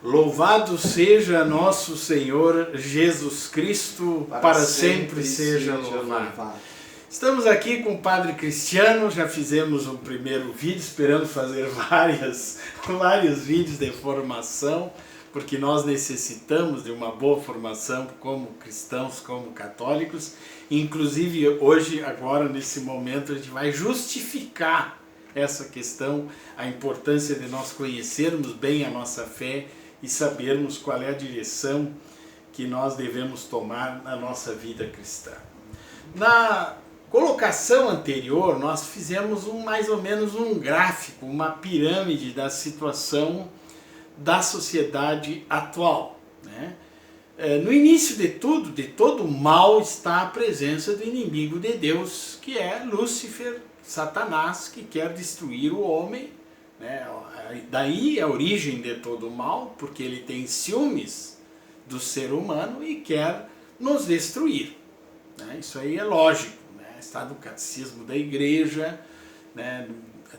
Louvado seja nosso Senhor Jesus Cristo, para sempre seja louvado. Estamos aqui com o Padre Cristiano, já fizemos um primeiro vídeo, esperamos fazer vários vídeos de formação, porque nós necessitamos de uma boa formação como cristãos, como católicos. Inclusive hoje, agora nesse momento, a gente vai justificar essa questão, a importância de nós conhecermos bem a nossa fé e sabermos qual é a direção que nós devemos tomar na nossa vida cristã. Na colocação anterior, nós fizemos mais ou menos um gráfico, uma pirâmide da situação da sociedade atual, né? No início de tudo, de todo mal, está a presença do inimigo de Deus, que é Lúcifer, Satanás, que quer destruir o homem, né? Daí a origem de todo o mal, porque ele tem ciúmes do ser humano e quer nos destruir, né? Isso aí é lógico, né? Está no catecismo da igreja, né?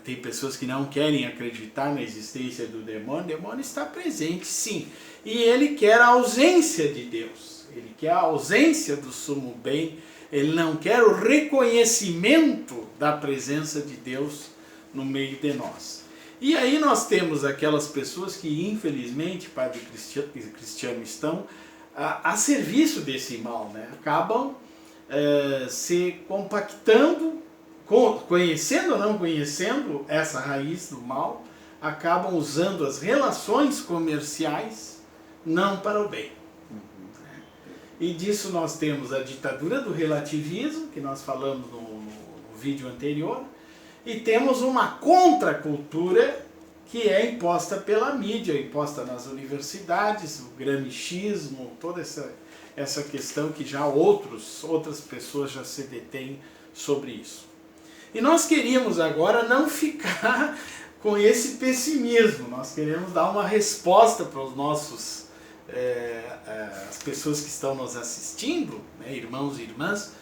Tem pessoas que não querem acreditar na existência do demônio. O demônio está presente, sim, e ele quer a ausência de Deus, ele quer a ausência do sumo bem, ele não quer o reconhecimento da presença de Deus no meio de nós. E aí nós temos aquelas pessoas que, infelizmente, Padre Cristiano, estão a serviço desse mal, né? Acabam se compactando, conhecendo ou não conhecendo essa raiz do mal, acabam usando as relações comerciais não para o bem. E disso nós temos a ditadura do relativismo, que nós falamos no vídeo anterior, e temos uma contracultura que é imposta pela mídia, imposta nas universidades, o gramichismo, toda essa questão que já outras pessoas já se detêm sobre isso. E nós queríamos agora não ficar com esse pessimismo, nós queremos dar uma resposta para os nossos, as pessoas que estão nos assistindo, né, irmãos e irmãs,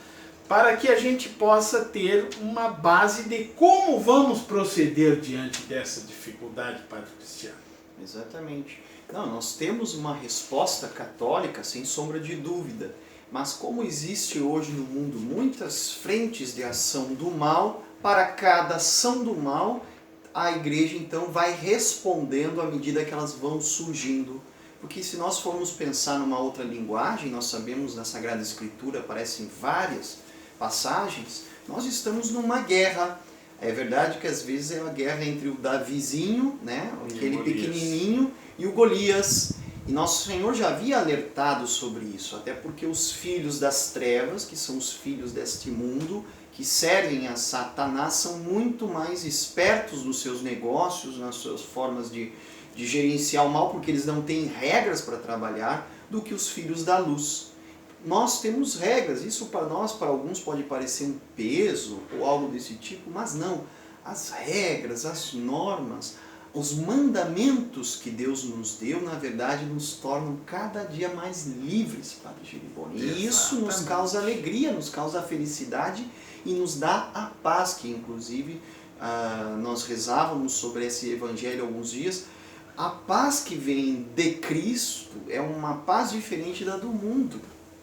para que a gente possa ter uma base de como vamos proceder diante dessa dificuldade, Padre Cristiano. Exatamente. Não, nós temos uma resposta católica, sem sombra de dúvida, mas como existe hoje no mundo muitas frentes de ação do mal, para cada ação do mal, a igreja então vai respondendo à medida que elas vão surgindo. Porque se nós formos pensar numa outra linguagem, nós sabemos na Sagrada Escritura aparecem várias passagens, nós estamos numa guerra. É verdade que às vezes é uma guerra entre o Davizinho, né, aquele pequenininho, e o Golias. E nosso Senhor já havia alertado sobre isso, até porque os filhos das trevas, que são os filhos deste mundo, que servem a Satanás, são muito mais espertos nos seus negócios, nas suas formas de gerenciar o mal, porque eles não têm regras para trabalhar, do que os filhos da luz. Nós temos regras, isso para nós, para alguns pode parecer um peso ou algo desse tipo, mas não. As regras, as normas, os mandamentos que Deus nos deu, na verdade, nos tornam cada dia mais livres, Padre Giriboni. E isso nos causa alegria, nos causa felicidade e nos dá a paz, que inclusive nós rezávamos sobre esse evangelho há alguns dias. A paz que vem de Cristo é uma paz diferente da do mundo.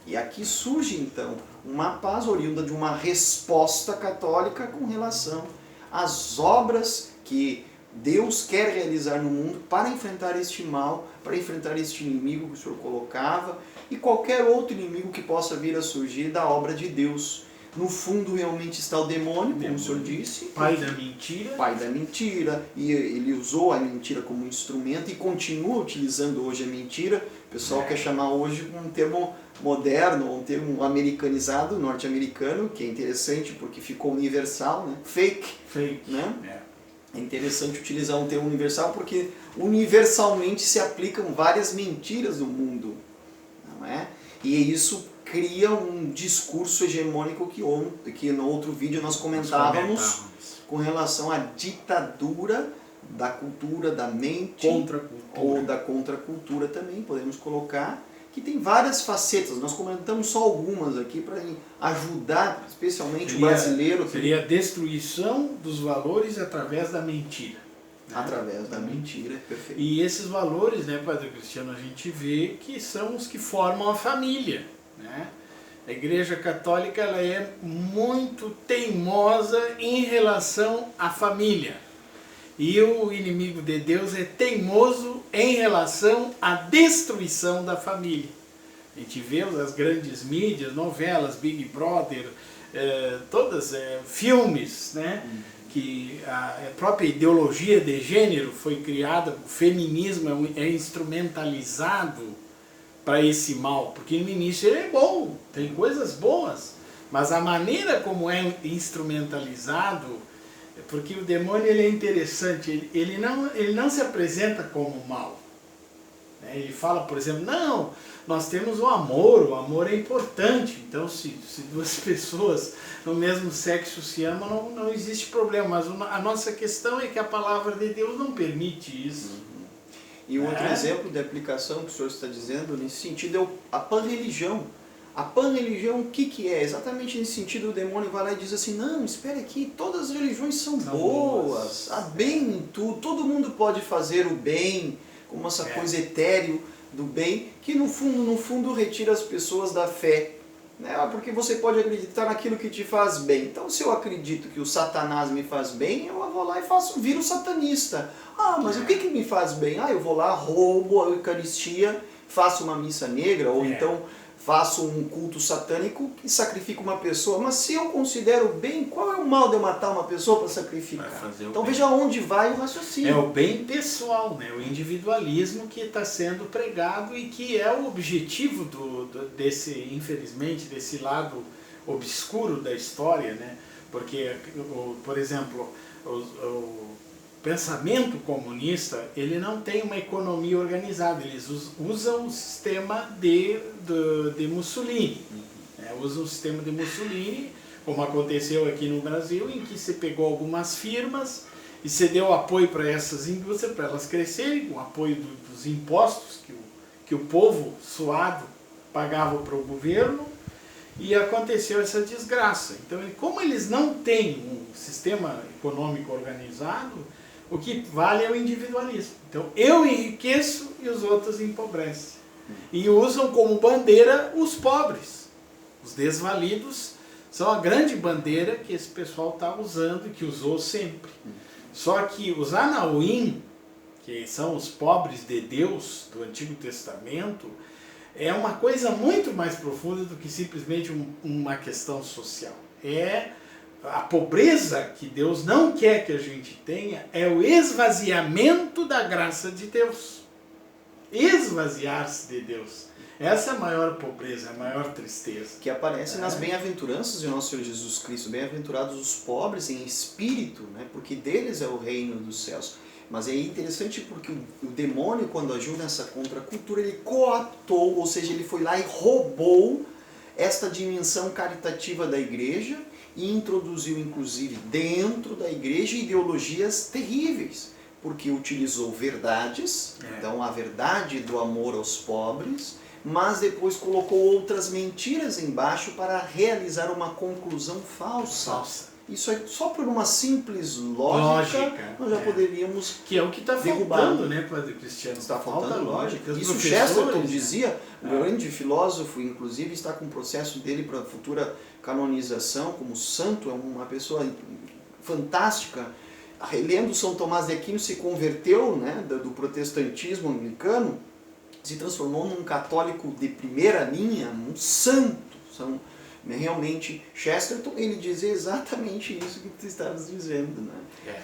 E aqui surge então uma paz oriunda de uma resposta católica com relação às obras que Deus quer realizar no mundo para enfrentar este mal, para enfrentar este inimigo que o Senhor colocava e qualquer outro inimigo que possa vir a surgir da obra de Deus. No fundo realmente está o demônio, como o Senhor disse. Pai da mentira. Pai da mentira. E ele usou a mentira como instrumento e continua utilizando hoje a mentira. O pessoal quer chamar hoje um termo moderno, um termo americanizado, norte-americano, que é interessante porque ficou universal, né? Fake. Né? É interessante utilizar um termo universal porque universalmente se aplicam várias mentiras no mundo, não é? E isso cria um discurso hegemônico que no outro vídeo nós comentávamos com relação à ditadura da cultura, da mente, ou da contracultura também, podemos colocar, que tem várias facetas. Nós comentamos só algumas aqui para ajudar, especialmente o brasileiro. Seria a destruição dos valores através da mentira. Através da mentira, perfeito. E esses valores, né, Padre Cristiano, a gente vê que são os que formam a família, né? A Igreja Católica ela é muito teimosa em relação à família. E o inimigo de Deus é teimoso em relação à destruição da família. A gente vê as grandes mídias, novelas, Big Brother, todas, filmes, né? Que a própria ideologia de gênero foi criada, o feminismo é instrumentalizado para esse mal, porque no início ele é bom, tem coisas boas, mas a maneira como é instrumentalizado, porque o demônio ele é interessante, ele não se apresenta como mal. Ele fala, por exemplo, não, nós temos o amor é importante, então se duas pessoas no mesmo sexo se amam, não existe problema, mas a nossa questão é que a palavra de Deus não permite isso. E um outro exemplo de aplicação que o senhor está dizendo nesse sentido é a panreligião. A panreligião, o que é? Exatamente nesse sentido, o demônio vai lá e diz assim, não, espere aqui, todas as religiões são boas, há bem em tudo, todo mundo pode fazer o bem, como essa coisa etéreo do bem, que no fundo retira as pessoas da fé. Né? Porque você pode acreditar naquilo que te faz bem. Então, se eu acredito que o Satanás me faz bem, eu vou lá e viro satanista. Ah, mas o que me faz bem? Ah, eu vou lá, roubo a Eucaristia, faço uma missa negra, ou então faço um culto satânico e sacrifico uma pessoa. Mas se eu considero bem, qual é o mal de eu matar uma pessoa para sacrificar? Então veja onde vai o raciocínio. É o bem pessoal, né? O individualismo que está sendo pregado e que é o objetivo desse, infelizmente, desse lado obscuro da história, né? Porque, por exemplo, o pensamento comunista, ele não tem uma economia organizada, eles usam o sistema de Mussolini, usam o sistema de Mussolini, como aconteceu aqui no Brasil, em que se pegou algumas firmas e se deu apoio para essas indústrias, para elas crescerem, com apoio dos impostos que o povo suado pagava para o governo, e aconteceu essa desgraça. Então, como eles não têm um sistema econômico organizado, o que vale é o individualismo. Então, eu enriqueço e os outros empobrecem. E usam como bandeira os pobres. Os desvalidos são a grande bandeira que esse pessoal está usando e que usou sempre. Só que os Anauim, que são os pobres de Deus do Antigo Testamento, é uma coisa muito mais profunda do que simplesmente uma questão social. A pobreza que Deus não quer que a gente tenha é o esvaziamento da graça de Deus. Esvaziar-se de Deus. Essa é a maior pobreza, a maior tristeza. Que aparece nas bem-aventuranças de nosso Senhor Jesus Cristo. Bem-aventurados os pobres em espírito, né? Porque deles é o reino dos céus. Mas é interessante porque o demônio, quando agiu nessa contracultura, ele coaptou, ou seja, ele foi lá e roubou esta dimensão caritativa da igreja e introduziu, inclusive, dentro da igreja ideologias terríveis, porque utilizou verdades, então a verdade do amor aos pobres, mas depois colocou outras mentiras embaixo para realizar uma conclusão falsa. Isso é só por uma simples lógica nós já poderíamos que é o que está faltando, né, Padre Cristiano? Está faltando lógica. Isso Chesterton dizia, um grande filósofo, inclusive está com o processo dele para a futura canonização como santo, é uma pessoa fantástica. Relendo São Tomás de Aquino, se converteu, né, do protestantismo anglicano, se transformou num católico de primeira linha, um santo. Realmente, Chesterton, ele dizia exatamente isso que tu estavas dizendo, né?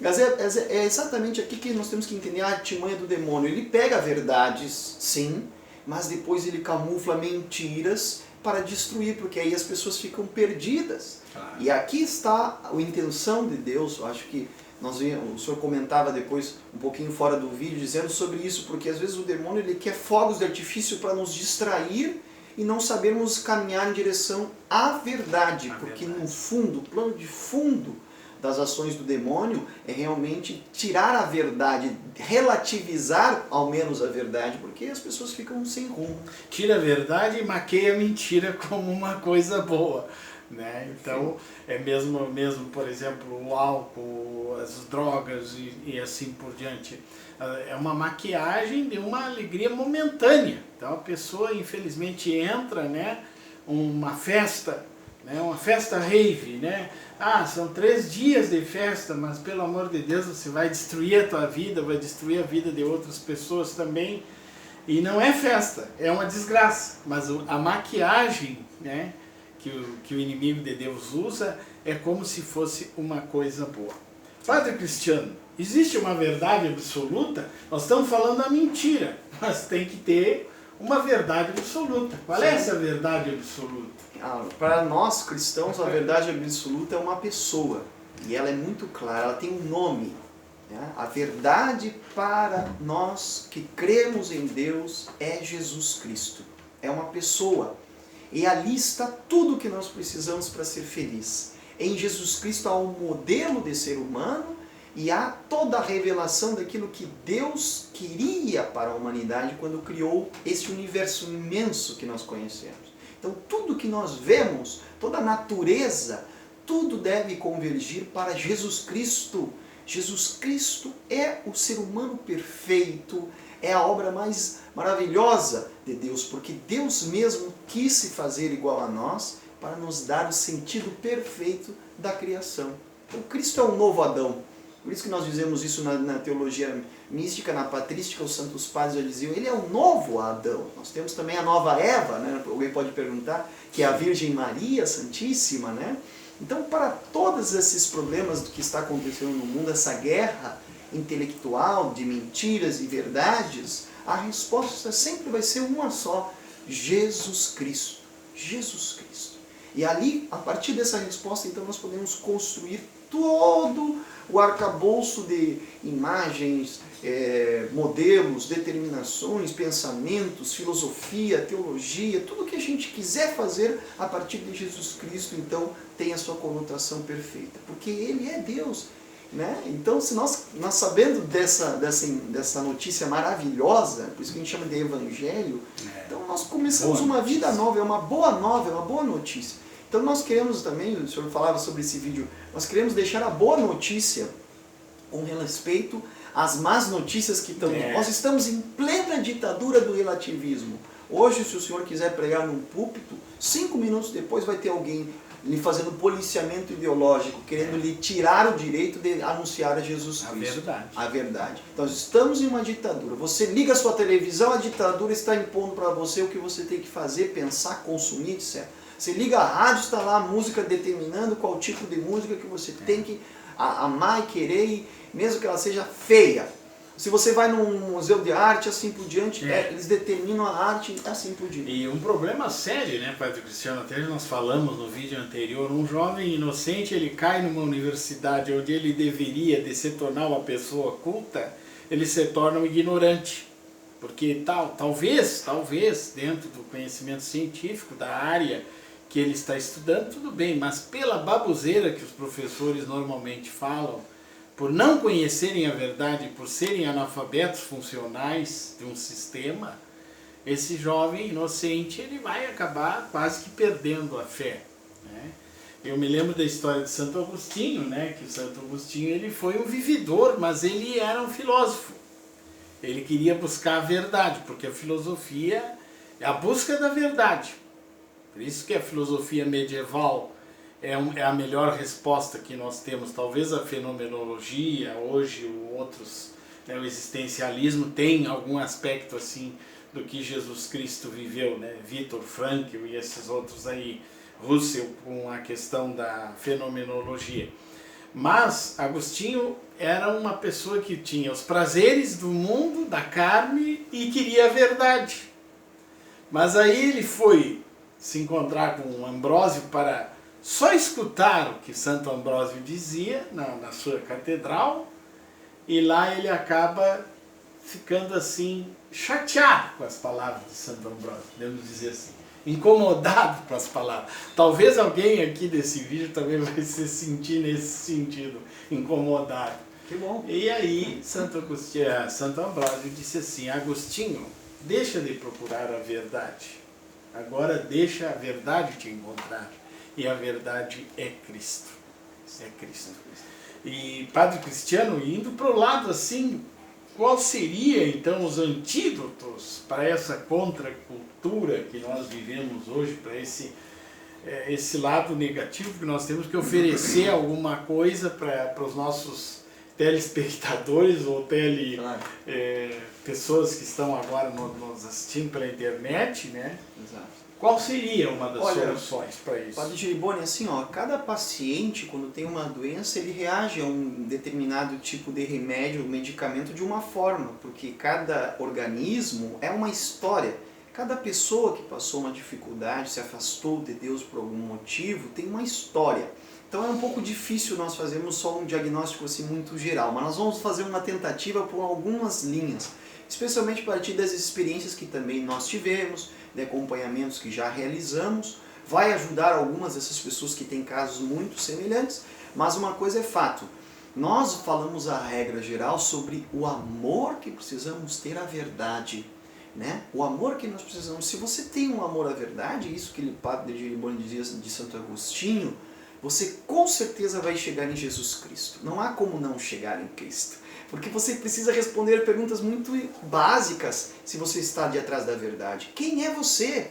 Mas é exatamente aqui que nós temos que entender a artimanha do demônio. Ele pega verdades, sim, mas depois ele camufla mentiras para destruir, porque aí as pessoas ficam perdidas. E aqui está a intenção de Deus. Eu acho que o senhor comentava depois, um pouquinho fora do vídeo, dizendo sobre isso, porque às vezes o demônio ele quer fogos de artifício para nos distrair e não sabermos caminhar em direção à verdade, porque no fundo, o plano de fundo das ações do demônio é realmente tirar a verdade, relativizar ao menos a verdade, porque as pessoas ficam sem rumo. Tira a verdade e maqueia a mentira como uma coisa boa. né? Então, é mesmo, por exemplo, o álcool, as drogas e assim por diante. É uma maquiagem de uma alegria momentânea. Então, a pessoa, infelizmente, entra, né, uma festa rave, né? Ah, são 3 dias de festa, mas pelo amor de Deus, você vai destruir a tua vida, vai destruir a vida de outras pessoas também. E não é festa, é uma desgraça. Mas a maquiagem, né, que o inimigo de Deus usa é como se fosse uma coisa boa. Padre Cristiano, existe uma verdade absoluta? Nós estamos falando a mentira, mas tem que ter uma verdade absoluta. Qual é essa verdade absoluta? Para nós cristãos, a verdade absoluta é uma pessoa. E ela é muito clara, ela tem um nome. Né? A verdade para nós que cremos em Deus é Jesus Cristo. É uma pessoa. E ali está tudo o que nós precisamos para ser feliz. Em Jesus Cristo há um modelo de ser humano e há toda a revelação daquilo que Deus queria para a humanidade quando criou esse universo imenso que nós conhecemos. Então tudo que nós vemos, toda a natureza, tudo deve convergir para Jesus Cristo. Jesus Cristo é o ser humano perfeito, é a obra mais maravilhosa de Deus, porque Deus mesmo quis se fazer igual a nós para nos dar o sentido perfeito da criação. Então Cristo é um novo Adão. Por isso que nós dizemos isso na teologia mística, na patrística, os santos padres já diziam, ele é um novo Adão. Nós temos também a nova Eva, né? Alguém pode perguntar, que é a Virgem Maria Santíssima, né? Então, para todos esses problemas do que está acontecendo no mundo, essa guerra intelectual de mentiras e verdades, a resposta sempre vai ser uma só: Jesus Cristo. Jesus Cristo. E ali, a partir dessa resposta, então, nós podemos construir todo o arcabouço de imagens, modelos, determinações, pensamentos, filosofia, teologia, tudo que a gente quiser fazer a partir de Jesus Cristo, então, tem a sua conotação perfeita. Porque Ele é Deus. Né? Então, se nós sabendo dessa notícia maravilhosa, por isso que a gente chama de Evangelho, então nós começamos uma vida nova, é uma boa nova, é uma boa notícia. Então nós queremos também, o senhor falava sobre esse vídeo, nós queremos deixar a boa notícia com respeito às más notícias que estão. Nós estamos em plena ditadura do relativismo. Hoje, se o senhor quiser pregar num púlpito, 5 minutos depois vai ter alguém lhe fazendo policiamento ideológico, querendo lhe tirar o direito de anunciar a Jesus Cristo. A verdade. Então, nós estamos em uma ditadura. Você liga a sua televisão, a ditadura está impondo para você o que você tem que fazer, pensar, consumir, etc. Você liga a rádio, está lá a música determinando qual tipo de música que você tem que amar e querer, mesmo que ela seja feia. Se você vai num museu de arte, assim por diante, eles determinam a arte assim por diante. E um problema sério, né, Padre Cristiano, até nós falamos no vídeo anterior, um jovem inocente, ele cai numa universidade onde ele deveria de se tornar uma pessoa culta, ele se torna um ignorante. Porque talvez, dentro do conhecimento científico, da área que ele está estudando, tudo bem, mas pela baboseira que os professores normalmente falam, por não conhecerem a verdade, por serem analfabetos funcionais de um sistema, esse jovem inocente ele vai acabar quase que perdendo a fé. Né? Eu me lembro da história de Santo Agostinho, né? Que o Santo Agostinho ele foi um vividor, mas ele era um filósofo. Ele queria buscar a verdade, porque a filosofia é a busca da verdade. Por isso que a filosofia medieval é a melhor resposta que nós temos. Talvez a fenomenologia, hoje outros, né, o existencialismo tem algum aspecto assim do que Jesus Cristo viveu, né? Viktor Frankl e esses outros aí, Russell com a questão da fenomenologia. Mas Agostinho era uma pessoa que tinha os prazeres do mundo, da carne e queria a verdade. Mas aí ele foi se encontrar com Ambrósio para só escutar o que Santo Ambrósio dizia na sua catedral, e lá ele acaba ficando assim, chateado com as palavras de Santo Ambrósio, devemos dizer assim, incomodado com as palavras. Talvez alguém aqui desse vídeo também vai se sentir nesse sentido, incomodado. Que bom. E aí Santo Ambrósio disse assim: Agostinho, deixa de procurar a verdade, agora deixa a verdade te encontrar. e a verdade é Cristo. É Cristo. E Padre Cristiano, indo para o lado assim, qual seria então os antídotos para essa contracultura que nós vivemos hoje, para esse lado negativo que nós temos que oferecer alguma coisa para os nossos telespectadores ou pessoas que estão agora nos assistindo pela internet, né? Exato. Qual seria uma das soluções para isso? Padre Giriboni, assim, cada paciente, quando tem uma doença, ele reage a um determinado tipo de remédio, medicamento de uma forma, porque cada organismo é uma história. Cada pessoa que passou uma dificuldade, se afastou de Deus por algum motivo, tem uma história. Então é um pouco difícil nós fazermos só um diagnóstico assim muito geral, mas nós vamos fazer uma tentativa por algumas linhas, especialmente a partir das experiências que também nós tivemos, de acompanhamentos que já realizamos, vai ajudar algumas dessas pessoas que têm casos muito semelhantes, mas uma coisa é fato, nós falamos a regra geral sobre o amor que precisamos ter à verdade, né? O amor que nós precisamos, se você tem um amor à verdade, isso que o Padre Giriboni dizia de Santo Agostinho, você com certeza vai chegar em Jesus Cristo. Não há como não chegar em Cristo. Porque você precisa responder perguntas muito básicas se você está de atrás da verdade. Quem é você?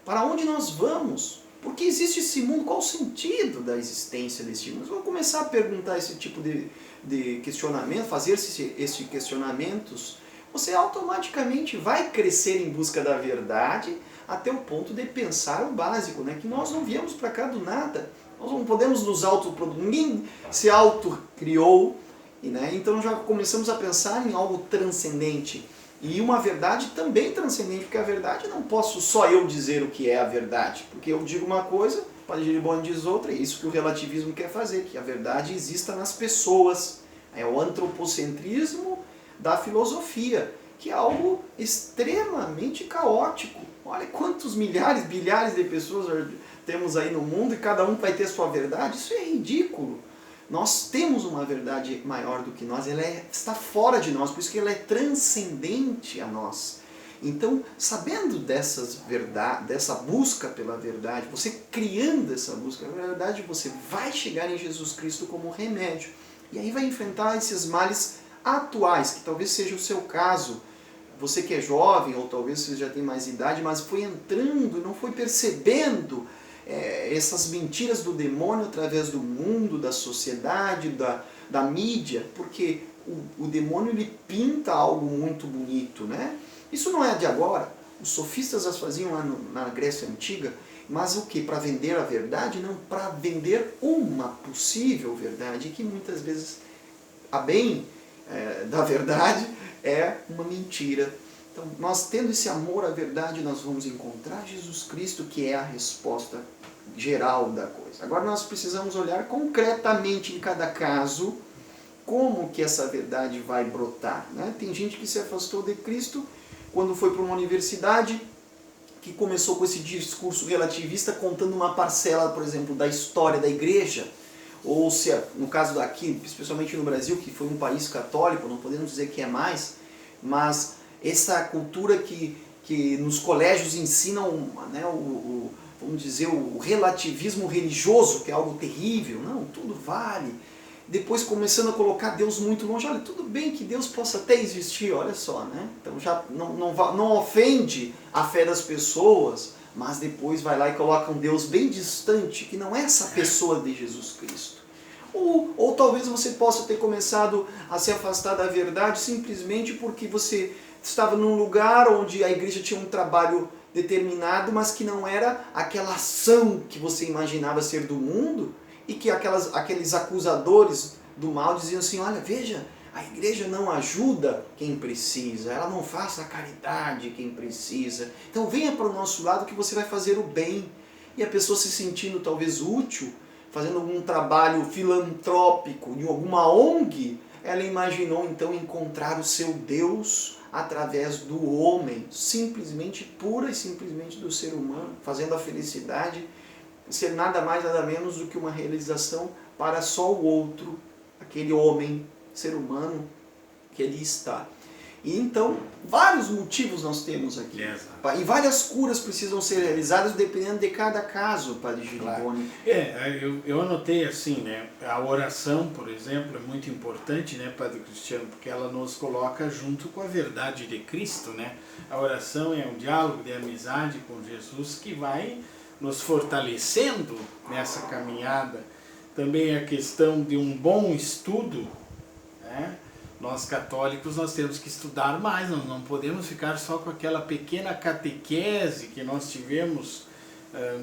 Para onde nós vamos? Por que existe esse mundo? Qual o sentido da existência desse mundo? Vamos começar a perguntar esse tipo de questionamento, fazer esses questionamentos. Você automaticamente vai crescer em busca da verdade até o ponto de pensar o básico, né? Que nós não viemos para cá do nada. Nós não podemos nos autoproduzir. Ninguém se autocriou. Né? Então já começamos a pensar em algo transcendente. E uma verdade também transcendente, porque a verdade não posso só eu dizer o que é a verdade. Porque eu digo uma coisa, o Padre Giriboni diz outra, e isso que o relativismo quer fazer, que a verdade exista nas pessoas. É o antropocentrismo da filosofia, que é algo extremamente caótico. Olha quantos milhares, bilhares de pessoas temos aí no mundo e cada um vai ter sua verdade. Isso é ridículo. Nós temos uma verdade maior do que nós, ela está fora de nós, por isso que ela é transcendente a nós. Então, sabendo dessa busca pela verdade, você criando essa busca pela verdade, você vai chegar em Jesus Cristo como remédio. E aí vai enfrentar esses males atuais, que talvez seja o seu caso. Você que é jovem, ou talvez você já tem mais idade, mas foi entrando e não foi percebendo essas mentiras do demônio através do mundo, da sociedade, da mídia, porque o demônio ele pinta algo muito bonito, né? Isso não é de agora, os sofistas as faziam lá na Grécia Antiga, mas o que? Para vender a verdade? Não, para vender uma possível verdade, que muitas vezes a bem da verdade é uma mentira. Então, nós tendo esse amor à verdade, nós vamos encontrar Jesus Cristo, que é a resposta geral da coisa. Agora nós precisamos olhar concretamente em cada caso como que essa verdade vai brotar, né? Tem gente que se afastou de Cristo quando foi para uma universidade, que começou com esse discurso relativista contando uma parcela, por exemplo, da história da igreja, ou se, no caso daqui, especialmente no Brasil, que foi um país católico, não podemos dizer que é mais, mas essa cultura que nos colégios ensinam, né, vamos dizer, o relativismo religioso, que é algo terrível, não, tudo vale. Depois começando a colocar Deus muito longe, olha, tudo bem que Deus possa até existir, olha só, né? Então já não ofende a fé das pessoas, mas depois vai lá e coloca um Deus bem distante, que não é essa pessoa de Jesus Cristo. Ou talvez você possa ter começado a se afastar da verdade simplesmente porque você estava num lugar onde a igreja tinha um trabalho determinado, mas que não era aquela ação que você imaginava ser do mundo, e que aqueles acusadores do mal diziam assim, olha, veja, a igreja não ajuda quem precisa, ela não faz a caridade quem precisa, então venha para o nosso lado que você vai fazer o bem. E a pessoa se sentindo talvez útil, fazendo algum trabalho filantrópico em alguma ONG, ela imaginou então encontrar o seu Deus através do homem, simplesmente, pura e simplesmente do ser humano, fazendo a felicidade ser nada mais, nada menos do que uma realização para só o outro, aquele homem, ser humano que ali está. E então, vários motivos nós temos aqui. Exato. E várias curas precisam ser realizadas dependendo de cada caso, Padre Giriboni. Claro. Eu anotei assim, né? A oração, por exemplo, é muito importante, né, Padre Cristiano, porque ela nos coloca junto com a verdade de Cristo, né? A oração é um diálogo de amizade com Jesus que vai nos fortalecendo nessa caminhada. Também a questão de um bom estudo, né? Nós católicos nós temos que estudar mais, nós não podemos ficar só com aquela pequena catequese que nós tivemos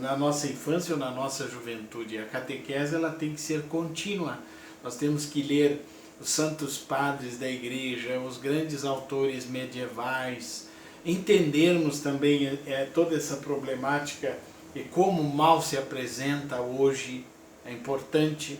na nossa infância ou na nossa juventude. A catequese ela tem que ser contínua, nós temos que ler os santos padres da igreja, os grandes autores medievais, entendermos também toda essa problemática e como o mal se apresenta hoje, é importante.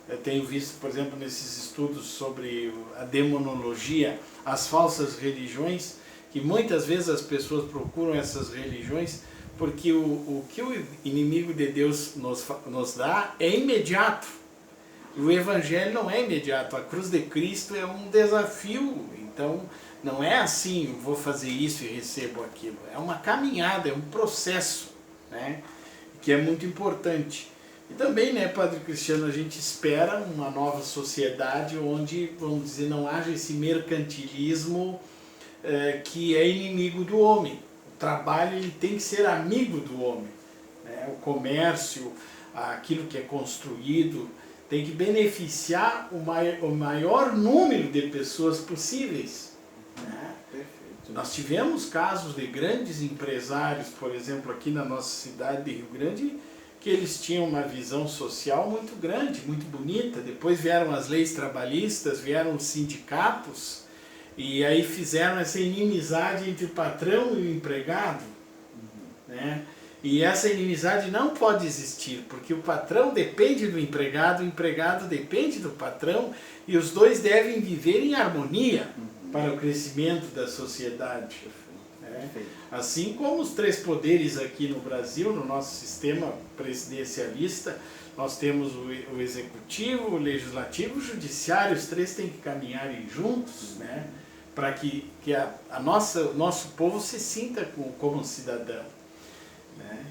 Eu tenho visto, por exemplo, nesses estudos sobre a demonologia, as falsas religiões, que muitas vezes as pessoas procuram essas religiões porque o que o inimigo de Deus nos dá é imediato. O Evangelho não é imediato, a cruz de Cristo é um desafio, então não é assim, eu vou fazer isso e recebo aquilo. É uma caminhada, é um processo, né, que é muito importante. E também, né, Padre Cristiano, a gente espera uma nova sociedade onde, vamos dizer, não haja esse mercantilismo que é inimigo do homem. O trabalho ele tem que ser amigo do homem, né? O comércio, aquilo que é construído, tem que beneficiar o maior número de pessoas possíveis, né? Perfeito. Nós tivemos casos de grandes empresários, por exemplo, aqui na nossa cidade de Rio Grande, que eles tinham uma visão social muito grande, muito bonita. Depois vieram as leis trabalhistas, vieram os sindicatos, e aí fizeram essa inimizade entre o patrão e o empregado, né? E essa inimizade não pode existir, porque o patrão depende do empregado, o empregado depende do patrão, e os dois devem viver em harmonia para o crescimento da sociedade. Assim como os três poderes aqui no Brasil, no nosso sistema presidencialista, nós temos o executivo, o legislativo, o judiciário, os três têm que caminharem juntos, né, para que o nosso povo se sinta como cidadão. Né?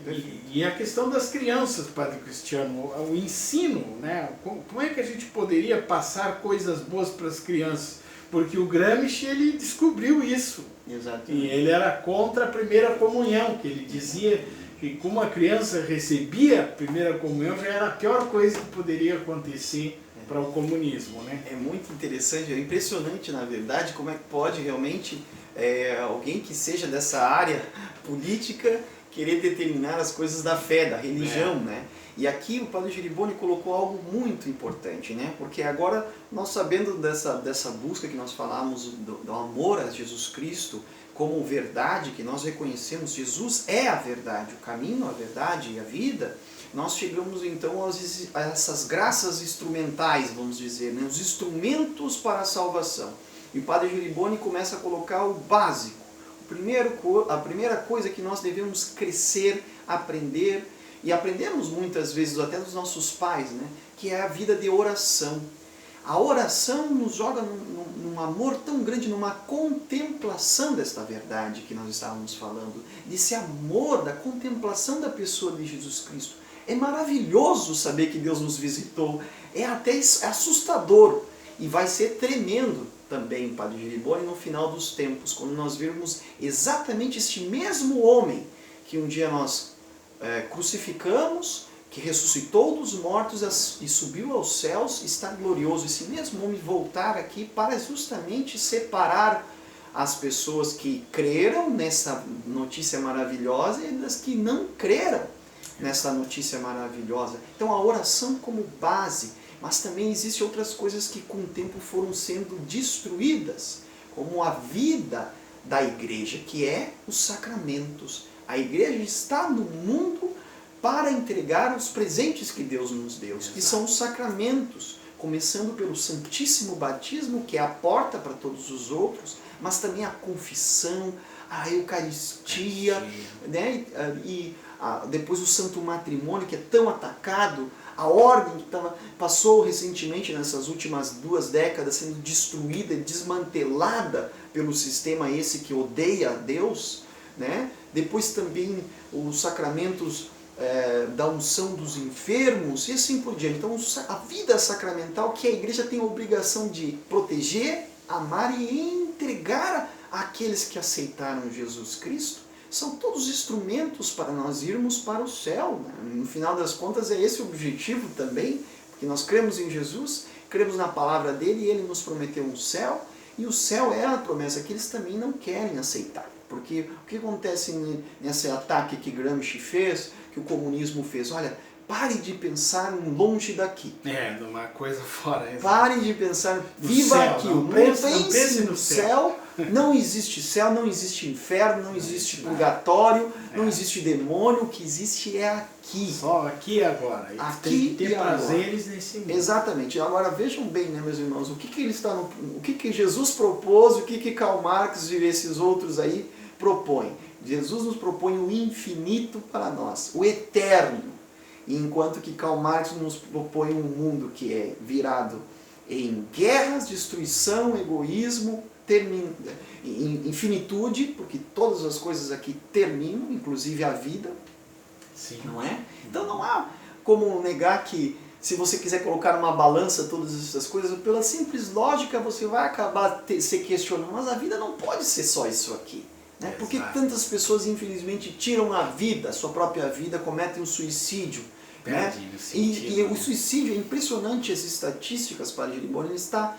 E a questão das crianças, Padre Cristiano, o ensino, né, como é que a gente poderia passar coisas boas para as crianças? Porque o Gramsci ele descobriu isso. Exatamente. E ele era contra a primeira comunhão, que ele dizia que como a criança recebia a primeira comunhão já era a pior coisa que poderia acontecer para o comunismo, né? É muito interessante, é impressionante na verdade como é que pode realmente alguém que seja dessa área política querer determinar as coisas da fé, da religião, né? E aqui o Padre Giriboni colocou algo muito importante, né? Porque agora, nós sabendo dessa busca que nós falamos, do amor a Jesus Cristo, como verdade, que nós reconhecemos, Jesus é a verdade, o caminho, a verdade e a vida, nós chegamos então a essas graças instrumentais, vamos dizer, né? Os instrumentos para a salvação. E o Padre Giriboni começa a colocar o básico. A primeira coisa que nós devemos crescer, aprender, e aprendemos muitas vezes até dos nossos pais, né, que é a vida de oração. A oração nos joga num amor tão grande, numa contemplação desta verdade que nós estávamos falando, desse amor, da contemplação da pessoa de Jesus Cristo. É maravilhoso saber que Deus nos visitou, é até assustador e vai ser tremendo também, Padre Giriboni, no final dos tempos, quando nós virmos exatamente este mesmo homem que um dia nós crucificamos, que ressuscitou dos mortos e subiu aos céus, está glorioso. Esse mesmo homem voltar aqui para justamente separar as pessoas que creram nessa notícia maravilhosa e das que não creram nessa notícia maravilhosa. Então a oração como base, mas também existem outras coisas que com o tempo foram sendo destruídas, como a vida da igreja, que é os sacramentos. A igreja está no mundo para entregar os presentes que Deus nos deu, que são os sacramentos. começando pelo Santíssimo Batismo, que é a porta para todos os outros, mas também a confissão, a Eucaristia, né? Depois o Santo Matrimônio, que é tão atacado, a ordem que passou recentemente, nessas últimas 2 décadas, sendo destruída, desmantelada pelo sistema esse que odeia a Deus, né? Depois também os sacramentos da unção dos enfermos e assim por diante. Então a vida sacramental que a igreja tem a obrigação de proteger, amar e entregar àqueles que aceitaram Jesus Cristo, são todos instrumentos para nós irmos para o céu, né? No final das contas é esse o objetivo também, porque nós cremos em Jesus, cremos na palavra dele e ele nos prometeu um céu, e o céu é a promessa que eles também não querem aceitar. Porque o que acontece nesse ataque que Gramsci fez, que o comunismo fez? Olha, pare de pensar longe daqui. Numa coisa fora. Pare de pensar, viva céu, aqui. Não pense no céu. Não existe céu, não existe inferno, não existe purgatório, não existe demônio. O que existe é aqui. Só aqui e agora. Aqui tem que ter e agora. prazeres nesse mundo. Exatamente. Agora vejam bem, né, meus irmãos, o que Jesus propôs, o que Karl Marx e esses outros aí propõem. Jesus nos propõe o infinito para nós, o eterno. Enquanto que Karl Marx nos propõe um mundo que é virado em guerras, destruição, egoísmo, infinitude, porque todas as coisas aqui terminam, inclusive a vida. Sim. Não é? Então não há como negar que, se você quiser colocar numa balança todas essas coisas, pela simples lógica você vai acabar se questionando, mas a vida não pode ser só isso aqui. Né? Por que tantas pessoas, infelizmente, tiram a vida, a sua própria vida, cometem o suicídio? Né? E o suicídio, é impressionante as estatísticas, Padre Giliboni, ele está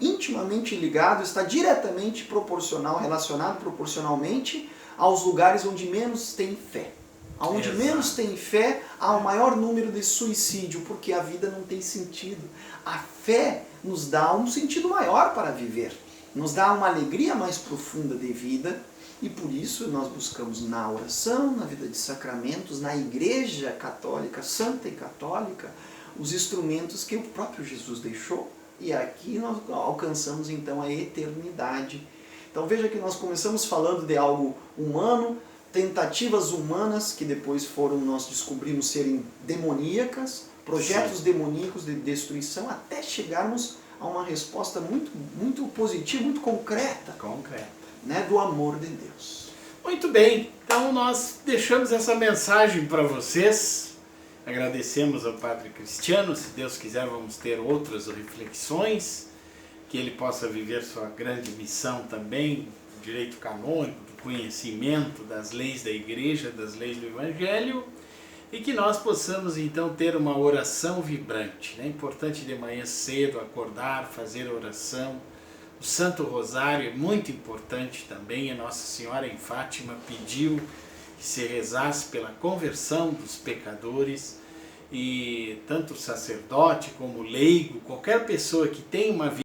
intimamente ligado, está diretamente proporcional, relacionado proporcionalmente aos lugares onde menos tem fé. Onde menos tem fé, há o maior número de suicídio, porque a vida não tem sentido. A fé nos dá um sentido maior para viver, nos dá uma alegria mais profunda de vida, e por isso nós buscamos na oração, na vida de sacramentos, na Igreja Católica, Santa e Católica, os instrumentos que o próprio Jesus deixou, e aqui nós alcançamos então a eternidade. Então veja que nós começamos falando de algo humano, tentativas humanas que depois nós descobrimos serem demoníacas, projetos demoníacos de destruição, até chegarmos a uma resposta muito, muito positiva, muito concreta. Né, do amor de Deus. Muito bem, então nós deixamos essa mensagem para vocês. Agradecemos ao Padre Cristiano, se Deus quiser vamos ter outras reflexões, que ele possa viver sua grande missão também, do direito canônico, do conhecimento das leis da Igreja, das leis do Evangelho, e que nós possamos então ter uma oração vibrante. É importante de manhã cedo acordar, fazer oração. O Santo Rosário é muito importante também. A Nossa Senhora em Fátima pediu que se rezasse pela conversão dos pecadores, e tanto o sacerdote como o leigo, qualquer pessoa que tem uma vida